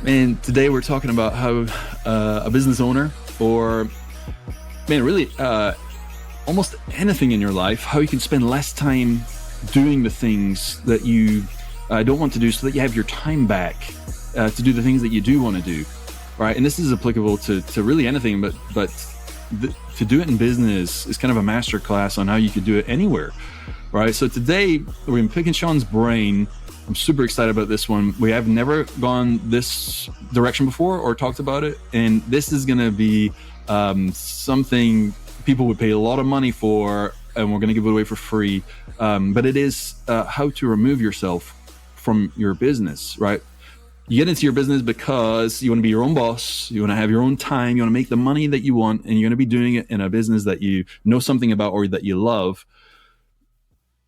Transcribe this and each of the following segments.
And today we're talking about how a business owner, or really almost anything in your life, how you can spend less time doing the things that you don't want to do, so that you have your time back to do the things that you do want to do, right? And this is applicable to really anything, but to do it in business is kind of a master class on how you could do it anywhere, right? So today we're been picking Sean's brain. I'm super excited about this one. We have never gone this direction before or talked about it. And this is going to be something people would pay a lot of money for, and we're going to give it away for free. But it is how to remove yourself from your business, right? You get into your business because you want to be your own boss. You want to have your own time. You want to make the money that you want, and you're going to be doing it in a business that you know something about or that you love.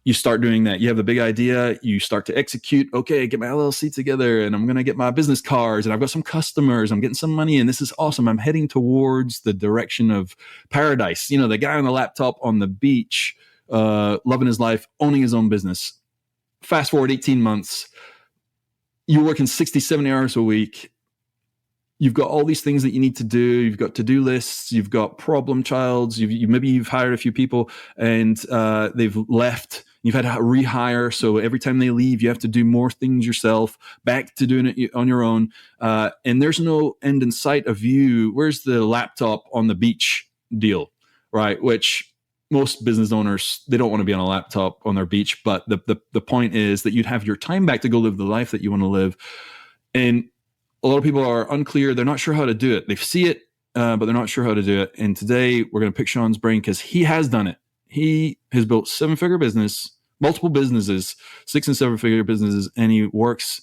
You start doing that. You have a big idea. You start to execute. Okay, get my LLC together, and I'm going to get my business cards, and I've got some customers. I'm getting some money, and this is awesome. I'm heading towards the direction of paradise. You know, the guy on the laptop on the beach, loving his life, owning his own business. Fast forward 18 months. You're working 60, 70 hours a week. You've got all these things that you need to do. You've got to-do lists. You've got problem childs. Maybe you've hired a few people, and they've left. You've had to rehire, so every time they leave, you have to do more things yourself, back to doing it on your own. And there's no end in sight of you. Where's the laptop on the beach deal, right? Which most business owners, they don't want to be on a laptop on their beach. But the point is that you'd have your time back to go live the life that you want to live. And a lot of people are unclear. They're not sure how to do it. They see it, but they're not sure how to do it. And today we're going to pick Sean's brain because he has done it. He has built seven-figure business, multiple businesses, 6 and 7-figure businesses, and he works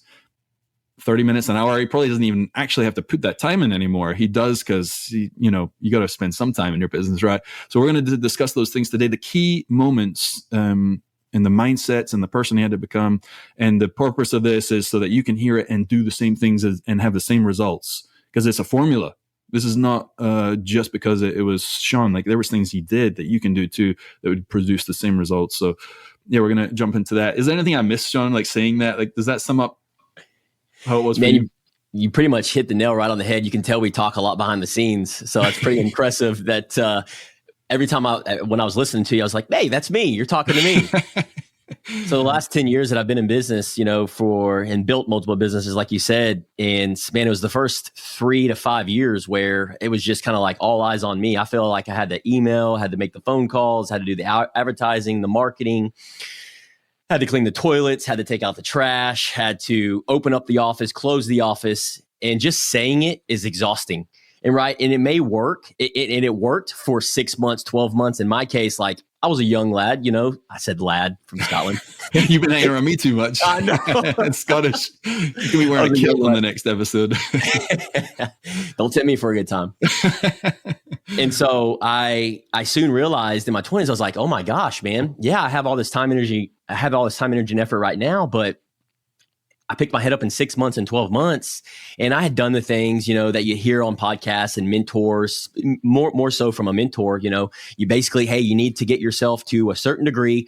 30 minutes an hour. He probably doesn't even actually have to put that time in anymore. He does because, you got to spend some time in your business, right? So we're going to discuss those things today, the key moments and the mindsets and the person he had to become. And the purpose of this is so that you can hear it and do the same things and have the same results, because it's a formula. This is not just because it was Sean. Like, there was things he did that you can do too that would produce the same results. So yeah, we're going to jump into that. Is there anything I missed, Sean, like saying that? Like, does that sum up how it was for you? You pretty much hit the nail right on the head. You can tell we talk a lot behind the scenes. So it's pretty impressive that every time when I was listening to you, I was like, hey, that's me. You're talking to me. So the last 10 years that I've been in business, and built multiple businesses, like you said, and man, it was the first 3 to 5 years where it was just kind of like all eyes on me. I feel like I had to email, had to make the phone calls, had to do the advertising, the marketing, had to clean the toilets, had to take out the trash, had to open up the office, close the office, and just saying it is exhausting. And it may work. It worked for 6 months, 12 months. In my case, like, I was a young lad, I said lad from Scotland. You've been hanging around me too much. I know. It's Scottish. You can be wearing a kilt in the next episode. Don't tempt me for a good time. And so I soon realized in my 20s, I was like, oh my gosh, man. Yeah, I have all this time, energy. I have all this time, energy, and effort right now, but I picked my head up in 6 months and 12 months, and I had done the things, that you hear on podcasts and mentors, more so from a mentor. You basically, hey, you need to get yourself to a certain degree,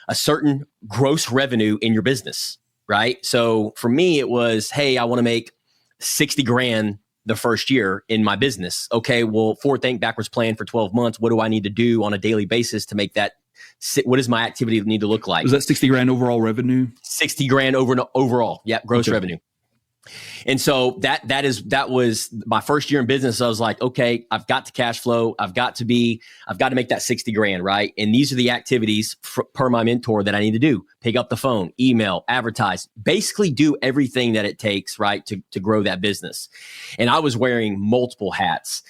a certain gross revenue in your business, right? So for me, it was, hey, I want to make 60 grand the first year in my business. Okay, well, think backwards plan for 12 months. What do I need to do on a daily basis to make that? What does my activity need to look like? Was that 60 grand overall revenue? 60 grand overall. Yeah. Gross revenue. And so that was my first year in business. I was like, okay, I've got to cash flow. I've got to make that 60 grand. Right. And these are the activities per my mentor that I need to do. Pick up the phone, email, advertise, basically do everything that it takes, right, to grow that business. And I was wearing multiple hats.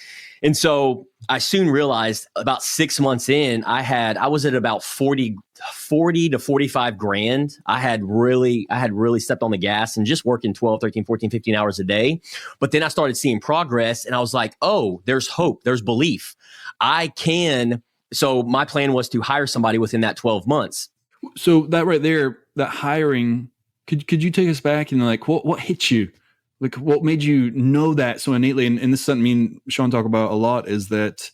And so I soon realized about 6 months in, I was at about 40 to 45 grand. I had really stepped on the gas and just working 12, 13, 14, 15 hours a day. But then I started seeing progress, and I was like, oh, there's hope. There's belief. I can. So my plan was to hire somebody within that 12 months. So that right there, that hiring, could you take us back and like, what hit you? Like, what made you know that so innately? And this is something me and Sean talk about a lot, is that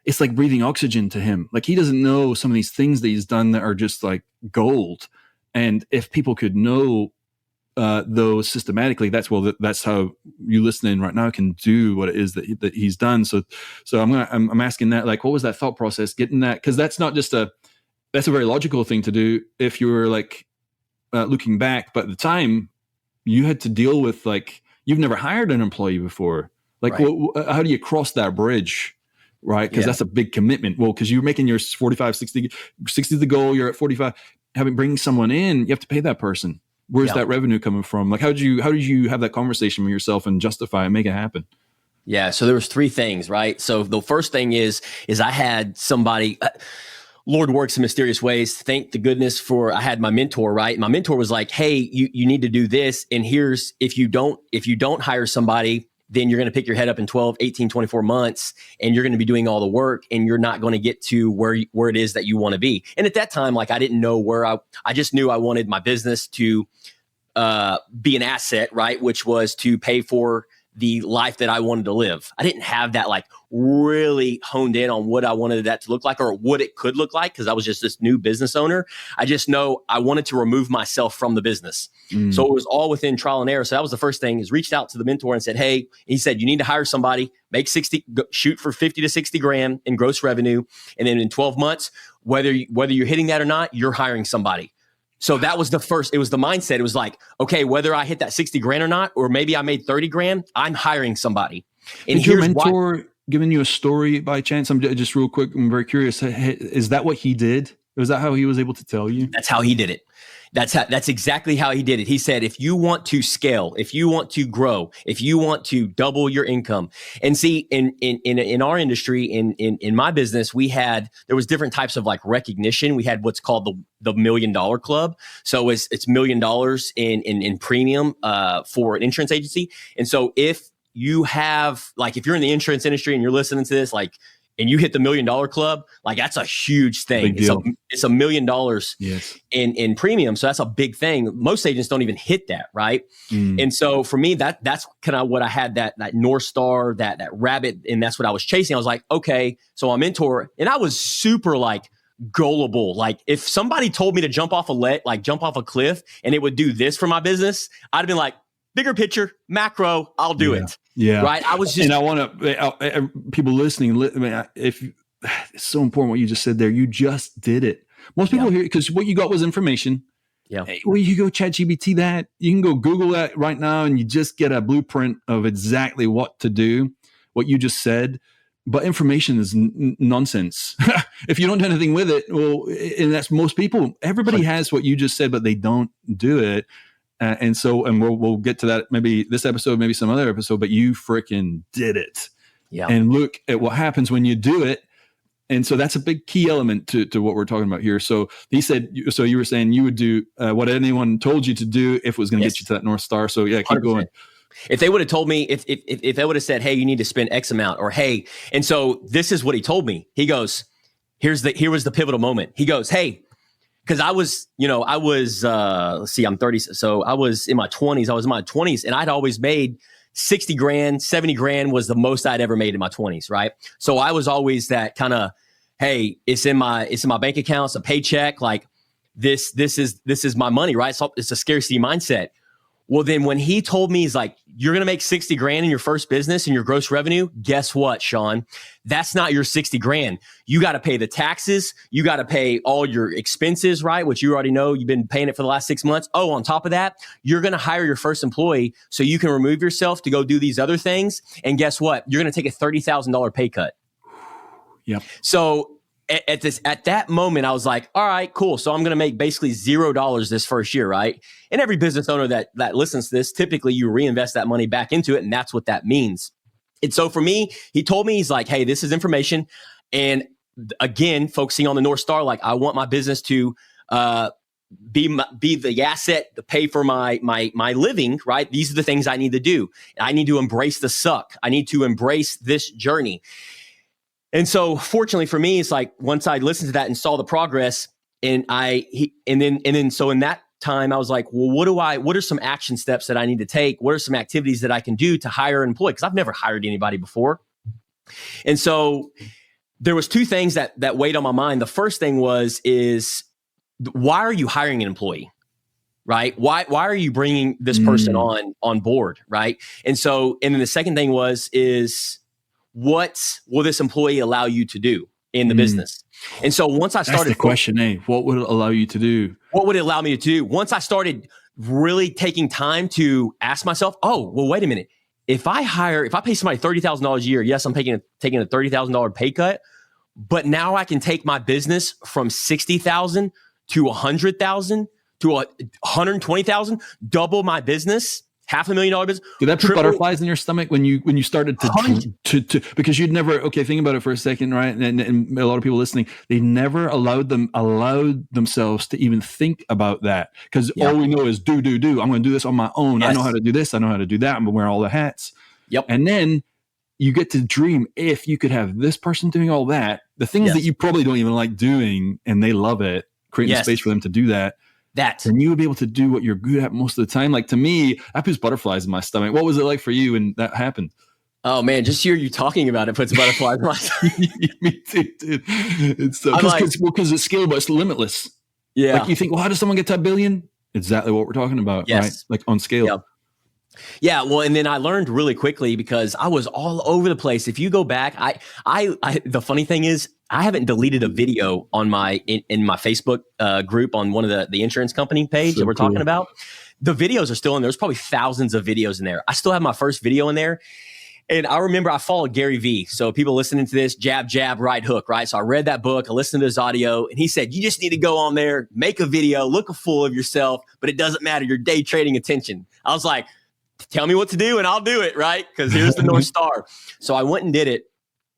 it's like breathing oxygen to him. Like, he doesn't know some of these things that he's done that are just like gold. And if people could know though systematically, that's how you listening right now can do what it is that he's done. So I'm asking that, like, what was that thought process getting that? Because that's not just that's a very logical thing to do if you're like looking back, but at the time you had to deal with, like, you've never hired an employee before. Like, Right. how do you cross that bridge? Right. Because that's a big commitment. Well, because you're making your 45, 60 the goal, you're at 45, bringing someone in, you have to pay that person. Where's that revenue coming from? Like, how did you have that conversation with yourself and justify and make it happen? Yeah. So there was three things, right? So the first thing is I had somebody, Lord works in mysterious ways. Thank the goodness for, I had my mentor, right? My mentor was like, hey, you need to do this. And here's, if you don't hire somebody, then you're going to pick your head up in 12, 18, 24 months, and you're going to be doing all the work, and you're not going to get to where it is that you want to be. And at that time, like, I didn't know where I just knew I wanted my business to be an asset, right? Which was to pay for the life that I wanted to live. I didn't have that, like, really honed in on what I wanted that to look like or what it could look like, because I was just this new business owner. I just know I wanted to remove myself from the business. So it was all within trial and error. So that was the first thing, is reached out to the mentor and said, hey, he said, you need to hire somebody, make 60, shoot for 50 to 60 grand in gross revenue. And then in 12 months, whether you're hitting that or not, you're hiring somebody. So that was the first, it was the mindset. It was like, okay, whether I hit that 60 grand or not, or maybe I made 30 grand, I'm hiring somebody. And Is your mentor giving you a story by chance? I'm just real quick, I'm very curious. Is that what he did? Was that how he was able to tell you? That's how he did it. That's exactly how he did it. He said, if you want to scale, if you want to grow, if you want to double your income, and see, in our industry, in my business, there was different types of, like, recognition. We had what's called the $1 million club. So it's $1 million in premium for an insurance agency. And so if you have, like, if you're in the insurance industry and you're listening to this, like, and you hit the $1 million club, like, that's a huge thing. It's $1 million in premium. So that's a big thing. Most agents don't even hit that, right? And so for me, that's kind of what I had, that North Star, that rabbit, and that's what I was chasing. I was like, okay, so I'm mentor, and I was super, like, gullible. Like, if somebody told me to jump off a cliff, and it would do this for my business, I'd have been like, bigger picture, macro, I'll do it. Yeah. Right. I was just, and I want to, people listening, it's so important what you just said there. You just did it. Most people hear, because what you got was information. Yeah. Well, you go ChatGPT that, you can go Google that right now, and you just get a blueprint of exactly what to do, what you just said. But information is nonsense. If you don't do anything with it, well, and that's most people, everybody has what you just said, but they don't do it. And we'll get to that maybe this episode, maybe some other episode, but you freaking did it. Yeah. And look at what happens when you do it. And so that's a big key element to what we're talking about here. So he said, so you were saying you would do what anyone told you to do if it was going to get you to that North Star. So yeah, keep 100%. Going. If they would have told me, if they would have said, hey, you need to spend X amount, or hey, and so this is what he told me. He goes, here was the pivotal moment. He goes, hey, because I was, let's see, I'm 30. So I was in my 20s. And I'd always made 60 grand, 70 grand was the most I'd ever made in my 20s. Right. So I was always that kind of, hey, it's in my bank account, it's a paycheck. Like this is my money. Right. So it's a scarcity mindset. Well, then when he told me, he's like, you're going to make 60 grand in your first business and your gross revenue. Guess what, Sean? That's not your 60 grand. You got to pay the taxes. You got to pay all your expenses, right? Which you already know, you've been paying it for the last 6 months. Oh, on top of that, you're going to hire your first employee so you can remove yourself to go do these other things. And guess what? You're going to take a $30,000 pay cut. Yep. So at that moment, I was like, all right, cool. So I'm going to make basically $0 this first year, right? And every business owner that listens to this, typically you reinvest that money back into it. And that's what that means. And so for me, he told me, he's like, hey, this is information. And again, focusing on the North Star, like, I want my business to be the asset to pay for my living, right? These are the things I need to do. I need to embrace the suck. I need to embrace this journey. And so fortunately for me, it's like, once I listened to that and saw the progress, and so in that time, I was like, well, what are some action steps that I need to take? What are some activities that I can do to hire an employee? Because I've never hired anybody before. And so there was two things that weighed on my mind. The first thing is why are you hiring an employee? right? Why are you bringing this person on board, right? And then the second thing is what will this employee allow you to do in the business? And so once I started, that's the question, what would it allow you to do? What would it allow me to do? Once I started really taking time to ask myself, oh, well, wait a minute. If I pay somebody $30,000 a year, yes, I'm taking a $30,000 pay cut, but now I can take my business from 60,000 to 100,000 to 120,000, double my business, $500,000 business. Did that put butterflies in your stomach when you started to because you'd never, okay, think about it for a second, right? And a lot of people listening, they never allowed themselves to even think about that, because all we know is do. I'm going to do this on my own. Yes. I know how to do this. I know how to do that. I'm going to wear all the hats. Yep. And then you get to dream, if you could have this person doing all that, the things that you probably don't even like doing, and they love it, creating a space for them to do that. Then you would be able to do what you're good at most of the time. Like, to me, that puts butterflies in my stomach. What was it like for you when that happened? Oh man, just hear you talking about it puts butterflies in my stomach. Me too, dude. It's because it's scalable, it's limitless. Yeah. Like, you think, well, how does someone get to $1 billion? Exactly what we're talking about, right? Like, on scale. Yep. Yeah, well, and then I learned really quickly, because I was all over the place. If you go back, I the funny thing is, I haven't deleted a video on in my Facebook group on one of the insurance company page that we're talking about. The videos are still in there. There's probably thousands of videos in there. I still have my first video in there. And I remember I followed Gary Vee. So people listening to this, jab, jab, right hook, right? So I read that book, I listened to his audio, and he said, you just need to go on there, make a video, look a fool of yourself, but it doesn't matter. You're day trading attention. I was like, tell me what to do and I'll do it, right? Because here's the North Star. So I went and did it,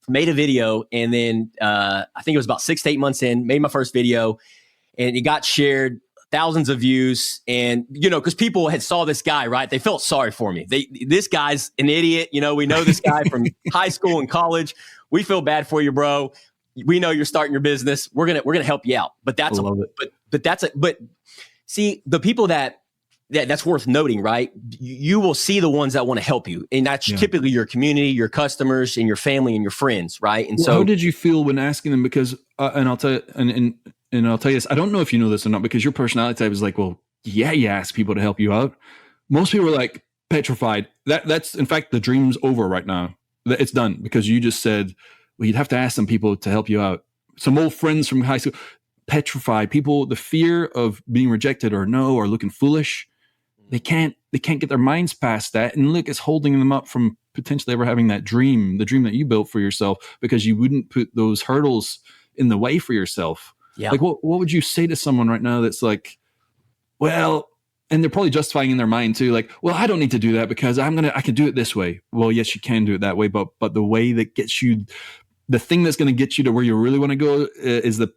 made a video, and then I think it was about 6 to 8 months in, made my first video, and it got shared, thousands of views. And, because people had saw this guy, right? They felt sorry for me. This guy's an idiot. We know this guy from high school and college. We feel bad for you, bro. We know you're starting your business. We're gonna help you out. But see, the people that's worth noting, right? You will see the ones that want to help you. And that's typically your community, your customers, and your family and your friends, right? And so, how did you feel when asking them? Because, and I'll tell you, and I'll tell you this, I don't know if you know this or not, because your personality type is like, well, yeah, you ask people to help you out. Most people are like petrified. That's, in fact, the dream's over right now. It's done, because you just said, well, you'd have to ask some people to help you out. Some old friends from high school, petrified. People, the fear of being rejected or looking foolish, they can't get their minds past that. And look, it's holding them up from potentially ever having that dream, the dream that you built for yourself, because you wouldn't put those hurdles in the way for yourself. Yeah. Like, what would you say to someone right now that's like, well, and they're probably justifying in their mind too, like, well, I don't need to do that because I can do it this way. Well, yes, you can do it that way, but the way that gets you, the thing that's going to get you to where you really want to go is the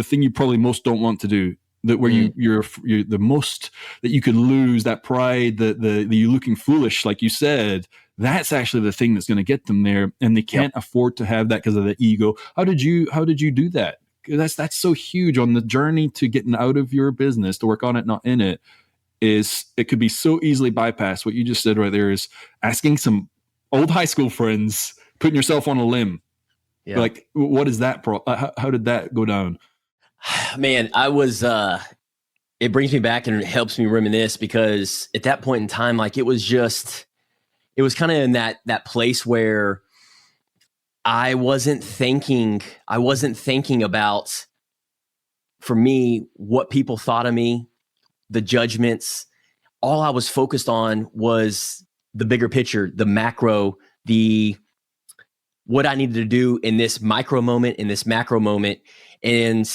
thing you probably most don't want to do. That where you're the most that you could lose, that pride, the you looking foolish, like you said, that's actually the thing that's going to get them there, and they can't afford to have that because of the ego. How did you do that? That's so huge on the journey to getting out of your business, to work on it, not in it. It could be so easily bypassed. What you just said right there is asking some old high school friends, putting yourself on a limb. Yeah. Like, what is that? How did that go down? Man, it brings me back and it helps me reminisce, because at that point in time, like, it was kind of in that place where I wasn't thinking about, for me, what people thought of me, the judgments. All I was focused on was the bigger picture, the macro, what I needed to do in this micro moment, in this macro moment. And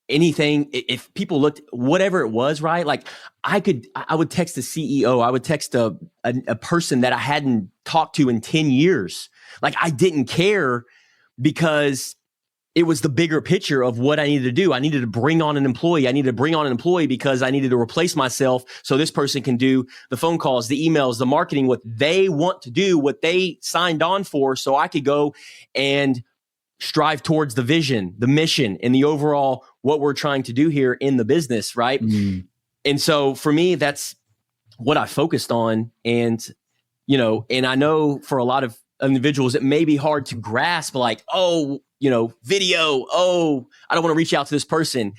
anything, if people looked, whatever it was, right? Like, I would text the CEO, I would text a person that I hadn't talked to in 10 years. Like, I didn't care, because it was the bigger picture of what I needed to do. I needed to bring on an employee. Because I needed to replace myself so this person can do the phone calls, the emails, the marketing, what they want to do, what they signed on for, so I could go and strive towards the vision, the mission, and the overall what we're trying to do here in the business, right? And so for me, that's what I focused on. And, and I know for a lot of individuals, it may be hard to grasp, like, video, I don't want to reach out to this person.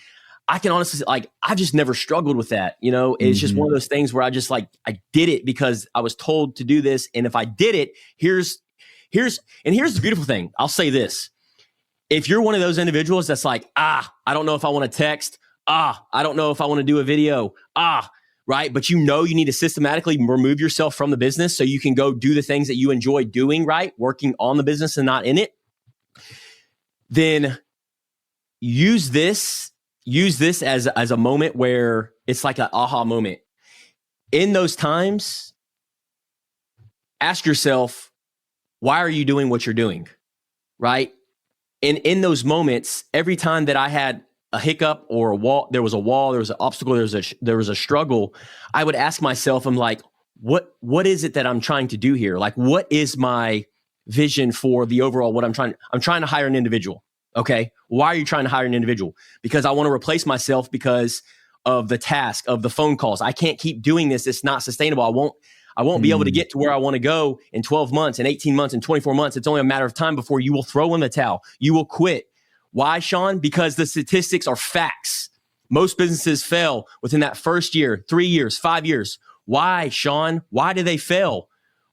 I can honestly, like, I've just never struggled with that. You know, it's just one of those things where I just like, I did it because I was told to do this. And if I did it, here's the beautiful thing. I'll say this. If you're one of those individuals that's like, I don't know if I want to text. I don't know if I want to do a video. Right. But you need to systematically remove yourself from the business so you can go do the things that you enjoy doing, right? Working on the business and not in it. Then use this as a moment where it's like an aha moment. In those times, ask yourself, why are you doing what you're doing? Right. And in those moments, every time that I had a hiccup or there was an obstacle, there was a struggle, I would ask myself, I'm like, what is it that I'm trying to do here? Like, what is my vision for the overall, I'm trying to hire an individual. Okay. Why are you trying to hire an individual? Because I want to replace myself because of the task of the phone calls. I can't keep doing this. It's not sustainable. I won't be able to get to where I want to go in 12 months and 18 months and 24 months. It's only a matter of time before you will throw in the towel. You will quit. Why, Sean? Because the statistics are facts. Most businesses fail within that first year, 3 years, 5 years. Why, Sean? Why do they fail?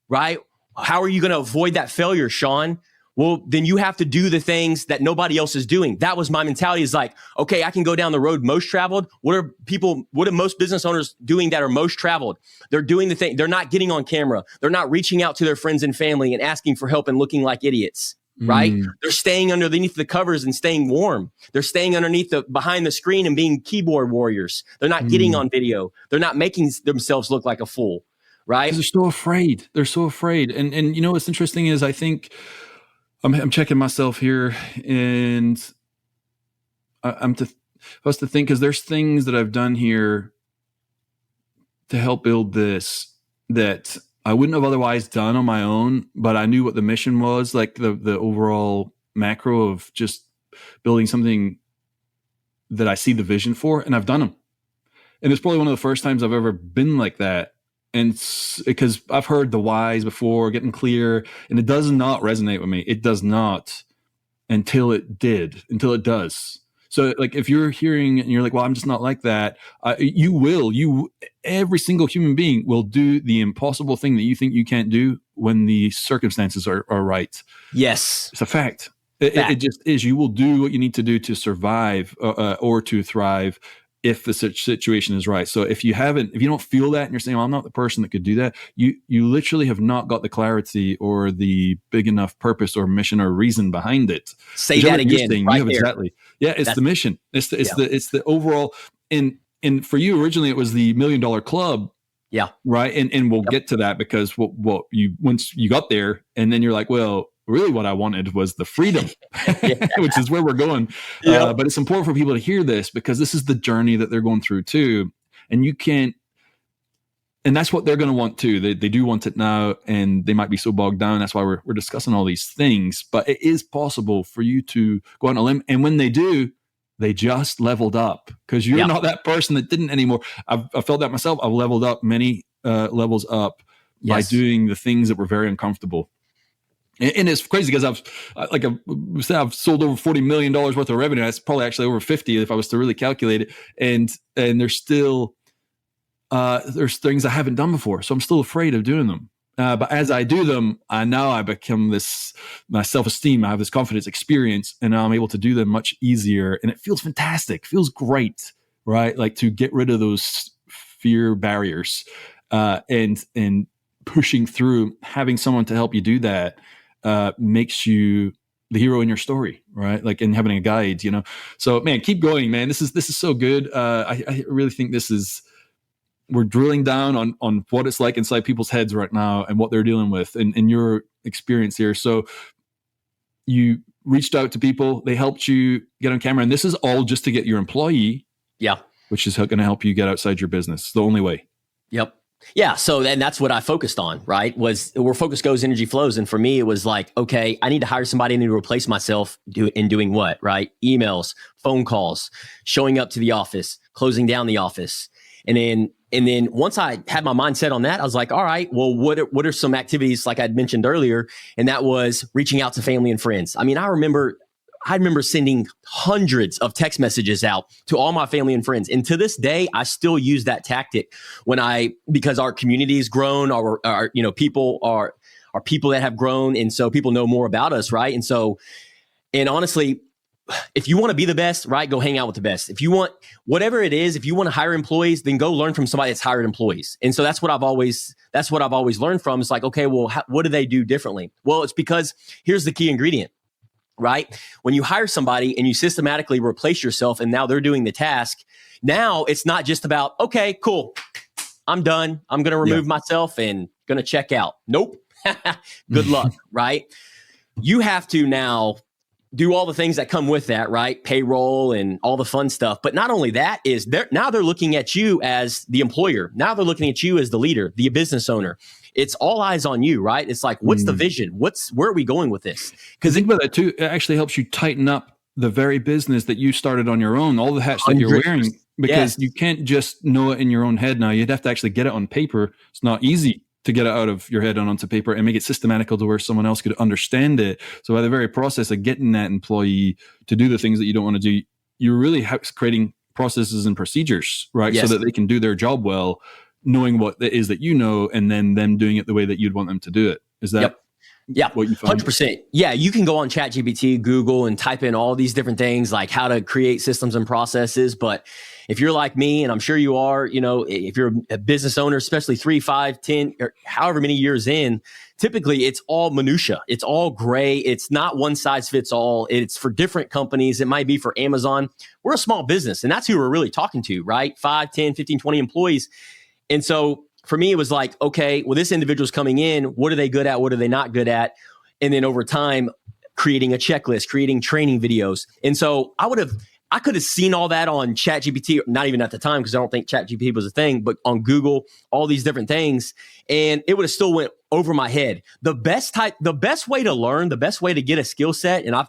Right? How are you going to avoid that failure, Sean? Well, then you have to do the things that nobody else is doing. That was my mentality, is like, okay, I can go down the road most traveled. What are most business owners doing that are most traveled? They're doing the thing. They're not getting on camera. They're not reaching out to their friends and family and asking for help and looking like idiots, right? They're staying underneath the covers and staying warm. They're staying behind the screen and being keyboard warriors. They're not getting on video. They're not making themselves look like a fool, right? They're so afraid. They're so afraid. And you know, what's interesting is I think, I'm checking myself here, and I'm supposed to think, because there's things that I've done here to help build this that I wouldn't have otherwise done on my own, but I knew what the mission was, like the overall macro of just building something that I see the vision for, and I've done them. And it's probably one of the first times I've ever been like that. And because I've heard the whys before, getting clear, and it does not resonate with me. It does not until it does. So like, if you're hearing and you're like, well, I'm just not like that. Every single human being will do the impossible thing that you think you can't do when the circumstances are right. Yes. It's a fact. It just is. You will do what you need to do to survive or to thrive if the situation is right. So if you don't feel that and you're saying, well, I'm not the person that could do that, you literally have not got the clarity or the big enough purpose or mission or reason behind it. Say that again. Right there. Exactly. Yeah. It's the mission. It's the overall, and for you originally it was the $1 Million Club. Yeah. Right. And we'll get to that, because once you got there, and then you're like, well, really what I wanted was the freedom, which is where we're going. But it's important for people to hear this, because this is the journey that they're going through too. And you can't, and that's what they're going to want too. They do want it now, and they might be so bogged down. That's why we're discussing all these things, but it is possible for you to go on a limb. And when they do, they just leveled up, because you're not that person that didn't anymore. I've felt that myself. I've leveled up many levels up by doing the things that were very uncomfortable. And it's crazy, because I've sold over $40 million worth of revenue. That's probably actually over 50 if I was to really calculate it. And there's still there's things I haven't done before, so I'm still afraid of doing them. But as I do them, I become my self-esteem. I have this confidence, experience, and now I'm able to do them much easier. And it feels fantastic. Feels great, right? Like, to get rid of those fear barriers and pushing through, having someone to help you do that. Makes you the hero in your story, right? Like, and having a guide, So, man, keep going, man. This is so good. I really think we're drilling down on what it's like inside people's heads right now and what they're dealing with, and your experience here. So, you reached out to people, they helped you get on camera, and this is all just to get your employee, which is going to help you get outside your business. It's the only way. Yep. Yeah. So then that's what I focused on, right? Was where focus goes, energy flows. And for me, it was like, okay, I need to hire somebody. I need to replace myself in doing what, right? Emails, phone calls, showing up to the office, closing down the office. And then once I had my mindset on that, I was like, all right, well, what are some activities like I'd mentioned earlier? And that was reaching out to family and friends. I mean, I remember I remember sending hundreds of text messages out to all my family and friends. And to this day, I still use that tactic because our community has grown, our people are people that have grown. And so people know more about us. Right. And honestly, if you want to be the best, right, go hang out with the best. If you want, whatever it is, if you want to hire employees, then go learn from somebody that's hired employees. And so that's what I've always learned from. It's like, okay, well, what do they do differently? Well, it's because here's the key ingredient, right? When you hire somebody and you systematically replace yourself and now they're doing the task, now it's not just about, okay, cool, I'm done. I'm going to remove myself and going to check out. Nope. Good luck, right? You have to now do all the things that come with that, right? Payroll and all the fun stuff. But not only that is now they're looking at you as the employer. Now they're looking at you as the leader, the business owner. It's all eyes on you, right? It's like, what's the vision? Where are we going with this? Because think about that too. It actually helps you tighten up the very business that you started on your own, all the hats that you're wearing, because you can't just know it in your own head now. You'd have to actually get it on paper. It's not easy to get it out of your head and onto paper and make it systematical to where someone else could understand it. So by the very process of getting that employee to do the things that you don't want to do, you're really creating processes and procedures, right? Yes. So that they can do their job well, knowing what it is that you know, and then them doing it the way that you'd want them to do it. Is that what you find? 100%. Yeah, you can go on ChatGPT, Google, and type in all these different things like how to create systems and processes. But if you're like me, and I'm sure you are, if you're a business owner, especially 3, 5, 10, or however many years in, typically it's all minutia. It's all gray. It's not one size fits all. It's for different companies. It might be for Amazon. We're a small business, and that's who we're really talking to, right? 5, 10, 15, 20 employees. And so for me, it was like, okay, well, this individual's coming in. What are they good at? What are they not good at? And then over time, creating a checklist, creating training videos. And so I could have seen all that on ChatGPT, not even at the time, because I don't think ChatGPT was a thing, but on Google, all these different things. And it would have still went over my head. The best way to learn, the best way to get a skill set, and I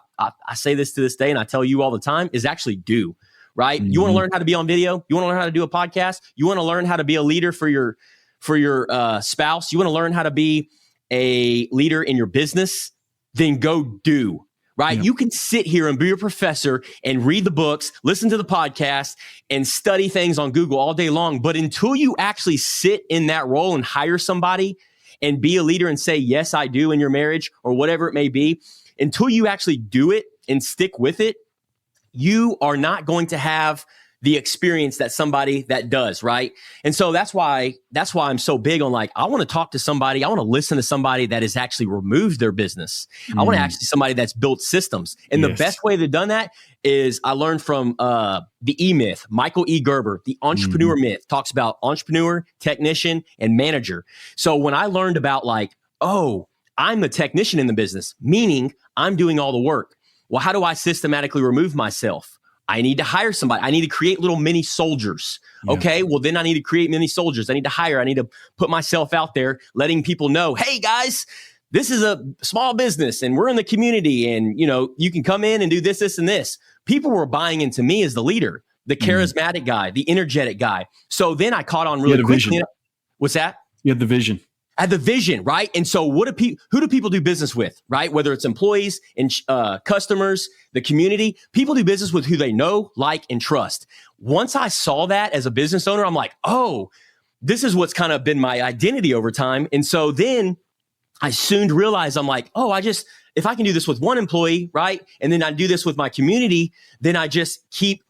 say this to this day, and I tell you all the time, is actually do, right? Mm-hmm. You want to learn how to be on video? You want to learn how to do a podcast? You want to learn how to be a leader for your spouse? You want to learn how to be a leader in your business? Then go do. Right? Yeah. You can sit here and be a professor and read the books, listen to the podcast, and study things on Google all day long. But until you actually sit in that role and hire somebody and be a leader and say, yes, I do in your marriage or whatever it may be, until you actually do it and stick with it, you are not going to have the experience that somebody that does, right? And so that's why I'm so big on like, I want to talk to somebody, I want to listen to somebody that has actually removed their business. I want to actually somebody that's built systems. And the best way they've done that is I learned from the E-Myth, Michael E. Gerber, the entrepreneur myth, talks about entrepreneur, technician, and manager. So when I learned about like, oh, I'm the technician in the business, meaning I'm doing all the work. Well, how do I systematically remove myself? I need to hire somebody. I need to create little mini soldiers. Yeah. Okay, well, then I need to create mini soldiers. I need to put myself out there, letting people know, hey, guys, this is a small business and we're in the community and, you can come in and do this, this, and this. People were buying into me as the leader, the charismatic guy, the energetic guy. So then I caught on really quickly. What's that? You had the vision. At the vision, right? And so who do people do business with, right? Whether it's employees and customers, the community, people do business with who they know, like, and trust. Once I saw that as a business owner, I'm like, oh, this is what's kind of been my identity over time. And so then I soon realized I'm like, oh, if I can do this with one employee, right? And then I do this with my community, then I just keep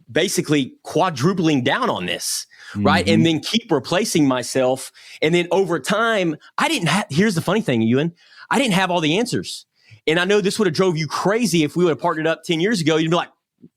basically quadrupling down on this. Right. And then keep replacing myself. And then over time, here's the funny thing, Ewan, I didn't have all the answers. And I know this would have drove you crazy if we would have partnered up 10 years ago. You'd be like,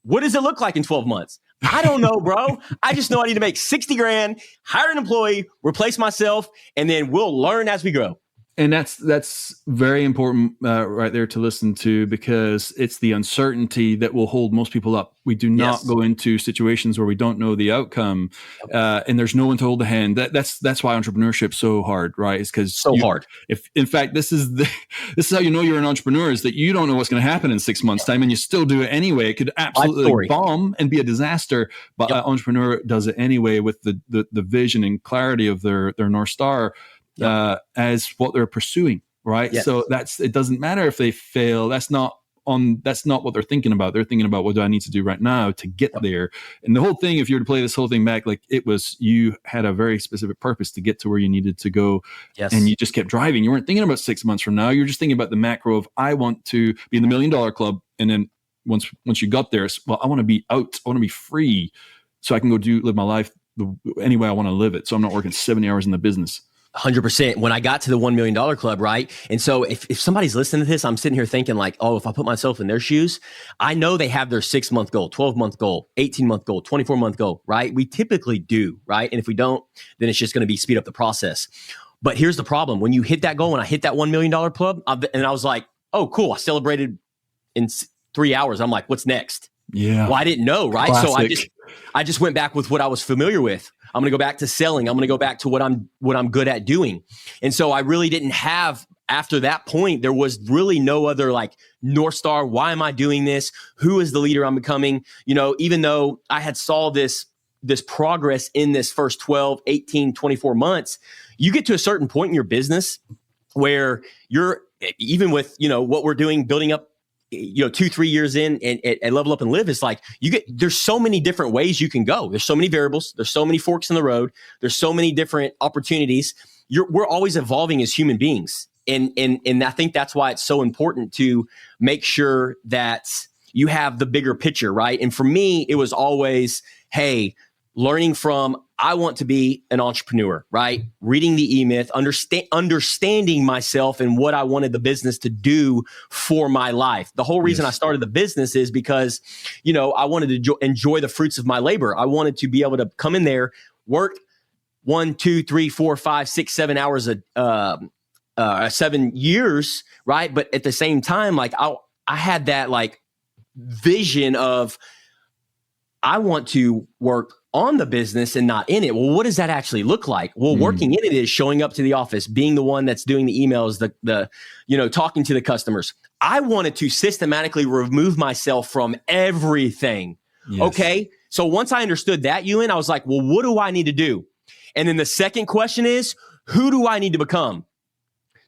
what does it look like in 12 months? I don't know, bro. I just know I need to make 60 grand, hire an employee, replace myself, and then we'll learn as we grow. And that's very important right there to listen to, because it's the uncertainty that will hold most people up. We do not go into situations where we don't know the outcome, and there's no one to hold the hand. That's why entrepreneurship's so hard, right? It's because hard. If in fact this is how you know you're an entrepreneur, is that you don't know what's going to happen in 6 months' time, and you still do it anyway. It could absolutely bomb and be a disaster, but an entrepreneur does it anyway with the vision and clarity of their North Star. As what they're pursuing, right? Yes. So it doesn't matter if they fail. That's not that's not what they're thinking about. They're thinking about, what do I need to do right now to get there? And the whole thing, if you were to play this whole thing back, like, it was, you had a very specific purpose to get to where you needed to go. Yes. And you just kept driving. You weren't thinking about 6 months from now. You were just thinking about the macro of, I want to be in the $1 million club. And then once you got there, well, I want to be out. I want to be free so I can go live my life any way I want to live it. So I'm not working 70 hours in the business. 100%. When I got to the $1 million club, right? And so if somebody's listening to this, I'm sitting here thinking like, oh, if I put myself in their shoes, I know they have their 6-month goal, 12-month goal, 18-month goal, 24-month goal, right? We typically do, right? And if we don't, then it's just going to be speed up the process. But here's the problem. When you hit that goal, when I hit that $1 million club, and I was like, oh, cool. I celebrated in 3 hours. I'm like, what's next? Yeah. Well, I didn't know, right? Classic. So I just went back with what I was familiar with. I'm going to go back to selling. I'm going to go back to what I'm good at doing. And so I really didn't have, after that point, there was really no other like North Star. Why am I doing this? Who is the leader I'm becoming? You know, even though I had saw this progress in this first 12, 18, 24 months, you get to a certain point in your business where you're, even with, you know, what we're doing, building up, you know, 2-3 years in and Level Up and Live, is like, there's so many different ways you can go. There's so many variables. There's so many forks in the road. There's so many different opportunities. We're always evolving as human beings. And I think that's why it's so important to make sure that you have the bigger picture, right? And for me, it was always, hey, learning from, I want to be an entrepreneur, right? Reading the E-Myth, understanding myself and what I wanted the business to do for my life. The whole reason I started the business is because, you know, I wanted to enjoy the fruits of my labor. I wanted to be able to come in there, work 1, 2, 3, 4, 5, 6, 7 hours 7 years, right? But at the same time, like I had that like vision of, I want to work on the business and not in it. Well, what does that actually look like? Well, working in it is showing up to the office, being the one that's doing the emails, the you know, talking to the customers. I wanted to systematically remove myself from everything. Yes. Okay. So once I understood that, Ewan, I was like, well, what do I need to do? And then the second question is, who do I need to become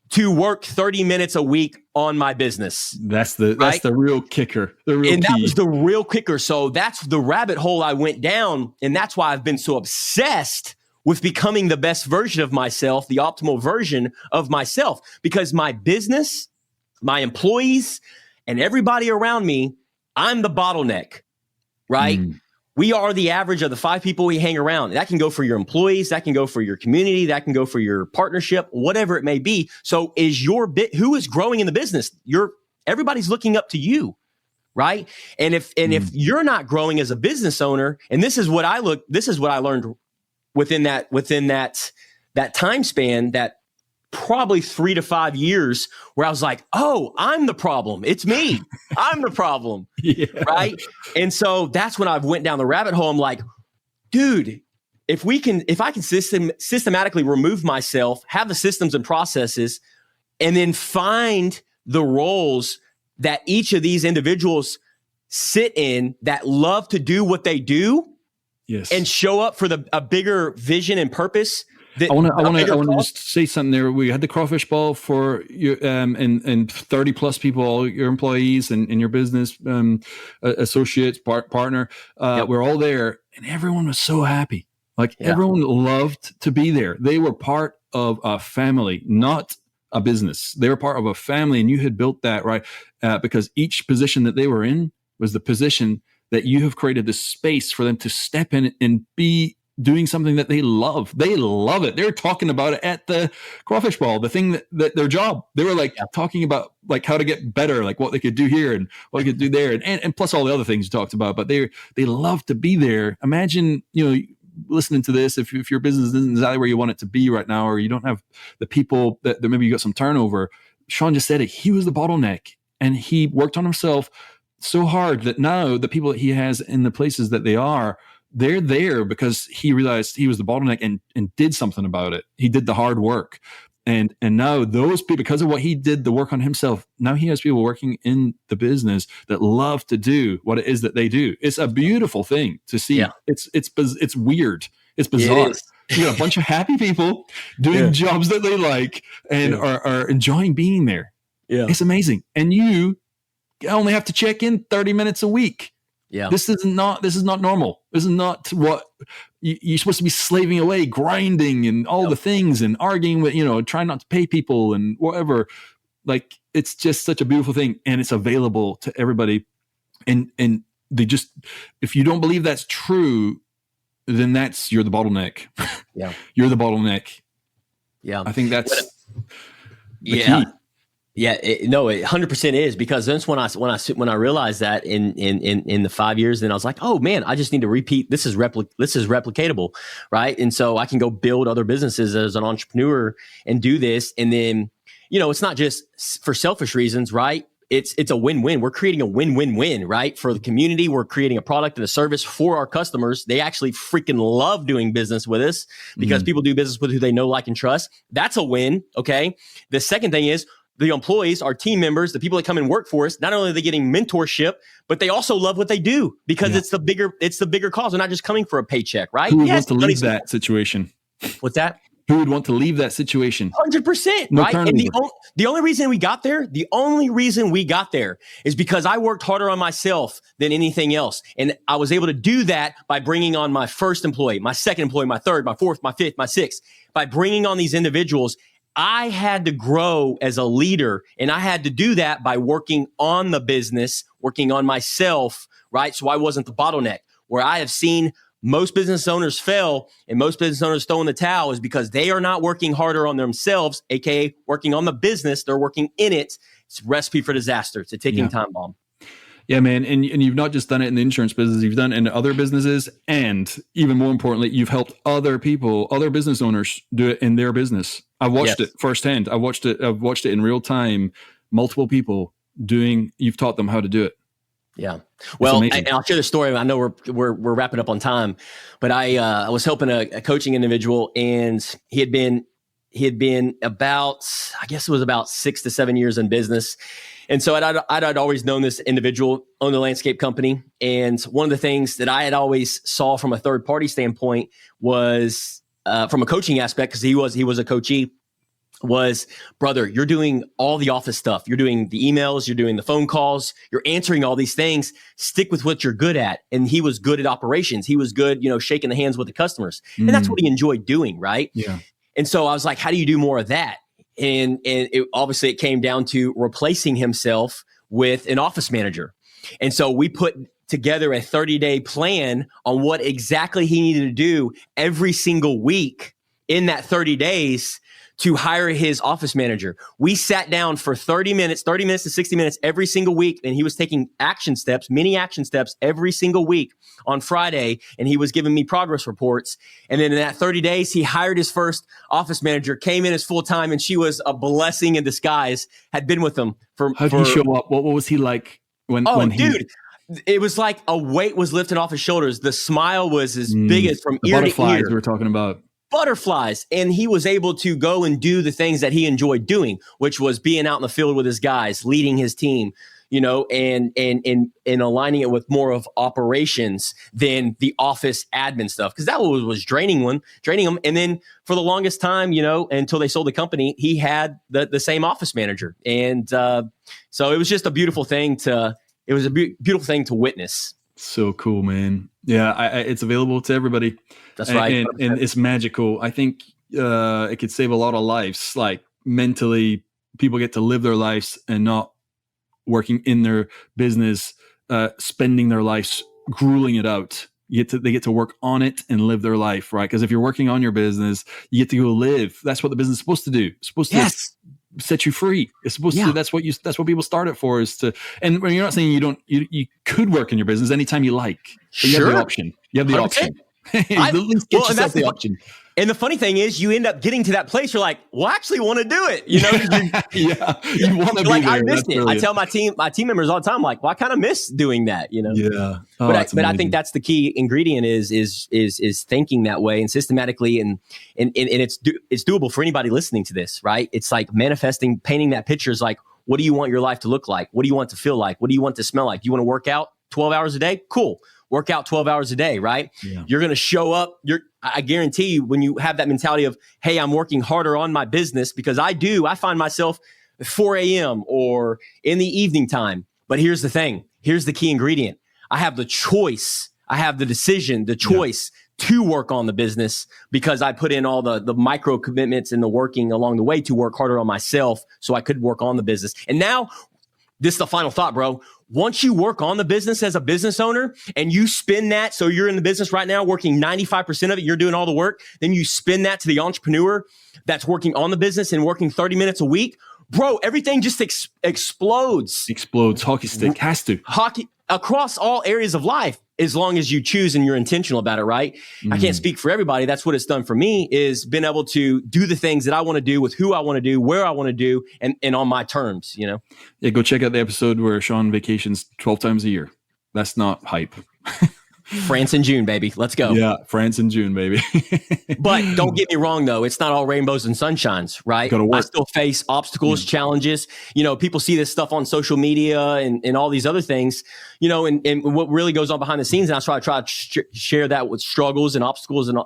to work 30 minutes a week on my business? That's the real kicker. The real and key. That was the real kicker. So that's the rabbit hole I went down. And that's why I've been so obsessed with becoming the best version of myself, the optimal version of myself, because my business, my employees, and everybody around me, I'm the bottleneck, right? We are the average of the 5 people we hang around. That can go for your employees. That can go for your community. That can go for your partnership, whatever it may be. So who is growing in the business? Everybody's looking up to you, right? And if you're not growing as a business owner, and this is what I learned within that time span, that probably 3 to 5 years, where I was like, oh, I'm the problem. It's me. I'm the problem. Yeah. Right. And so that's when I went down the rabbit hole. I'm like, dude, if I can systematically remove myself, have the systems and processes, and then find the roles that each of these individuals sit in that love to do what they do, yes, and show up for a bigger vision and purpose. I want to just say something there. We had the crawfish ball for you, and 30 plus people, all your employees and your business associates, partner. We're all there, and everyone was so happy. Like everyone loved to be there. They were part of a family, not a business. They were part of a family, and you had built that, right? Because each position that they were in was the position that you have created the space for them to step in and be doing something that they love. They love it. They're talking about it at the crawfish ball, the thing that their job. They were like talking about like how to get better, like what they could do here and what they could do there, and plus all the other things you talked about. But they love to be there. Imagine, you know, listening to this, if your business isn't exactly where you want it to be right now, or you don't have the people that maybe you got some turnover. Sean just said it. He was the bottleneck, and he worked on himself so hard that now the people that he has in the places that they are, they're there because he realized he was the bottleneck and did something about it. He did the hard work. And now those people, because of what he did, the work on himself, now he has people working in the business that love to do what it is that they do. It's a beautiful thing to see. Yeah. It's weird. It's bizarre. You got a bunch of happy people doing jobs that they like and are enjoying being there. Yeah. It's amazing. And you only have to check in 30 minutes a week. Yeah. This is not normal. This is not what you're supposed to be slaving away, grinding and all the things and arguing with, trying not to pay people and whatever. Like, it's just such a beautiful thing, and it's available to everybody. And they just, if you don't believe that's true, then you're the bottleneck. Yeah. You're the bottleneck. Yeah. I think that's the yeah. key. Yeah, it 100% is, because then when I realized that in the 5 years, then I was like, oh man, I just need to repeat. This is replicatable, right? And so I can go build other businesses as an entrepreneur and do this. And then, it's not just for selfish reasons, right? It's a win-win. We're creating a win-win-win, right? For the community, we're creating a product and a service for our customers. They actually freaking love doing business with us because people do business with who they know, like, and trust. That's a win. Okay. The second thing is, the employees, our team members, the people that come and work for us, not only are they getting mentorship, but they also love what they do because it's the bigger cause. They're not just coming for a paycheck, right? Who would want to leave that situation? What's that? Who would want to leave that situation? 100%, right? And the only reason we got there, is because I worked harder on myself than anything else. And I was able to do that by bringing on my first employee, my second employee, my third, my fourth, my fifth, my sixth. By bringing on these individuals, I had to grow as a leader, and I had to do that by working on the business, working on myself, right? So I wasn't the bottleneck. Where I have seen most business owners fail and most business owners throw in the towel is because they are not working harder on themselves, aka working on the business. They're working in it. It's a recipe for disaster. It's a ticking time bomb. Yeah, man. And you've not just done it in the insurance business, you've done it in other businesses. And even more importantly, you've helped other people, other business owners do it in their business. I watched it firsthand. I've watched it in real time. Multiple people you've taught them how to do it. Yeah. Well, and I'll share the story. I know we're wrapping up on time, but I was helping a coaching individual, and he had been about, I guess it was about 6 to 7 years in business. And so I'd always known this individual, owned a landscape company. And one of the things that I had always saw from a third party standpoint was from a coaching aspect, because he was a coachee, was, brother, you're doing all the office stuff. You're doing the emails, you're doing the phone calls, you're answering all these things. Stick with what you're good at. And he was good at operations. He was good, shaking the hands with the customers. And that's what he enjoyed doing, right? Yeah. And so I was like, how do you do more of that? And obviously it came down to replacing himself with an office manager. And so we put together a 30-day plan on what exactly he needed to do every single week in that 30 days to hire his office manager. We sat down for 30 minutes to 60 minutes every single week. And he was taking mini action steps every single week on Friday. And he was giving me progress reports. And then in that 30 days, he hired his first office manager, came in as full time, and she was a blessing in disguise, had been with him for. How did he show up? What was he like when dude, it was like a weight was lifted off his shoulders. The smile was as big as from ear to ear. We were talking about. Butterflies. And he was able to go and do the things that he enjoyed doing, which was being out in the field with his guys, leading his team, and aligning it with more of operations than the office admin stuff. Because that was draining him. And then for the longest time, until they sold the company, he had the same office manager. And so it was just a beautiful thing beautiful thing to witness. So cool, man. Yeah, it's available to everybody. That's right. And it's magical. I think it could save a lot of lives. Like, mentally, people get to live their lives and not working in their business, spending their lives grueling it out. They get to work on it and live their life, right? Because if you're working on your business, you get to go live. That's what the business is supposed to do. It's supposed to set you free. It's supposed to. That's what people start it for, is to. And when you're not saying you could work in your business anytime you like. But you have the option. You have the 100%. Option. At least get yourself the option. And the funny thing is, you end up getting to that place. You're like, well, I actually want to do it. You want to be like, there. I missed it. I tell my team members all the time, like, well, I kind of miss doing that. Yeah. Oh, but I think that's the key ingredient is thinking that way and systematically, and it's doable for anybody listening to this, right? It's like manifesting, painting that picture is like, what do you want your life to look like? What do you want to feel like? What do you want to smell like? You want to work out 12 hours a day? Cool. Work out 12 hours a day, right? Yeah. You're going to show up. I guarantee you, when you have that mentality of, hey, I'm working harder on my business, because I find myself at 4 a.m. or in the evening time But here's the thing. Here's the key ingredient. I have the choice. I have the decision, the choice to work on the business because I put in all the micro commitments and the working along the way to work harder on myself so I could work on the business. And now this is the final thought, bro. Once you work on the business as a business owner and you spin that, so you're in the business right now working 95% of it, you're doing all the work, then you spin that to the entrepreneur that's working on the business and working 30 minutes a week, bro, everything just explodes. Explodes. Hockey stick. Has to. Hockey across all areas of life, as long as you choose and you're intentional about it, right? I can't speak for everybody. That's what it's done for me, is been able to do the things that I want to do with who I want to do, where I want to do, and on my terms, you know? Yeah, go check out the episode where Sean vacations 12 times a year. That's not hype. France in June, baby. Let's go. Yeah, France in June, baby. But don't get me wrong, though. It's not all rainbows and sunshines, right? I still face obstacles, challenges. You know, people see this stuff on social media and all these other things, you know, and what really goes on behind the scenes. And I try to share that with struggles and obstacles and,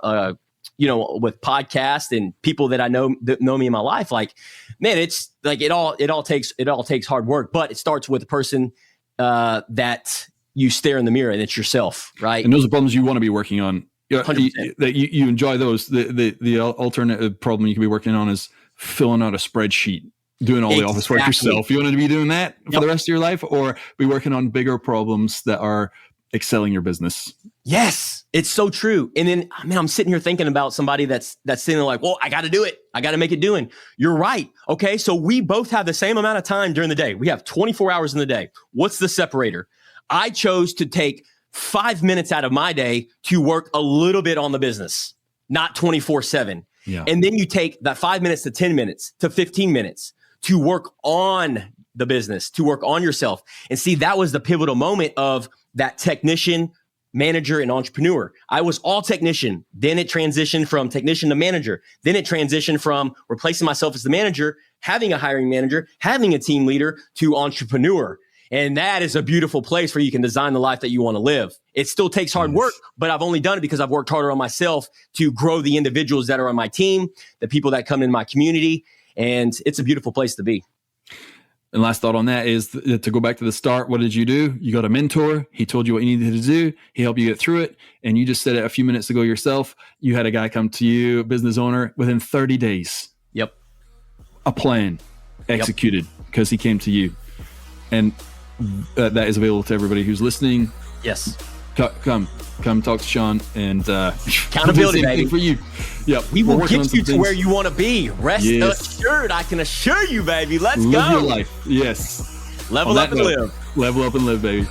you know, with podcasts and people that I know that know me in my life. Like, man, it's like it all takes hard work, but it starts with the person that you stare in the mirror, and it's yourself, right? And those are problems you want to be working on. Yeah, 100%. That you enjoy those. The alternative problem you can be working on is filling out a spreadsheet, doing all the office work yourself. You want to be doing that for the rest of your life, or be working on bigger problems that are excelling your business? Yes, it's so true. And then, man, I'm sitting here thinking about somebody that's sitting there like, well, I got to do it. I got to make it doing. You're right. Okay, so we both have the same amount of time during the day. We have 24 hours in the day. What's the separator? I chose to take 5 minutes out of my day to work a little bit on the business, not 24/7. Yeah. And then you take that 5 minutes to 10 minutes to 15 minutes to work on the business, to work on yourself. And see, that was the pivotal moment of that technician, manager, and entrepreneur. I was all technician. Then it transitioned from technician to manager. Then it transitioned from replacing myself as the manager, having a hiring manager, having a team leader, to entrepreneur. And that is a beautiful place where you can design the life that you want to live. It still takes hard work, but I've only done it because I've worked harder on myself to grow the individuals that are on my team, the people that come in my community. And it's a beautiful place to be. And last thought on that is to go back to the start. What did you do? You got a mentor. He told you what you needed to do. He helped you get through it. And you just said it a few minutes ago yourself. You had a guy come to you, business owner, within 30 days. Yep. A plan executed because he came to you. And that is available to everybody who's listening. Yes. Come talk to Sean and accountability, baby, for you. Yeah, we will get you to where you want to be. Rest assured, I can assure you, baby. Let's go. Live your life. Yes. Level up and live. Level up and live, baby.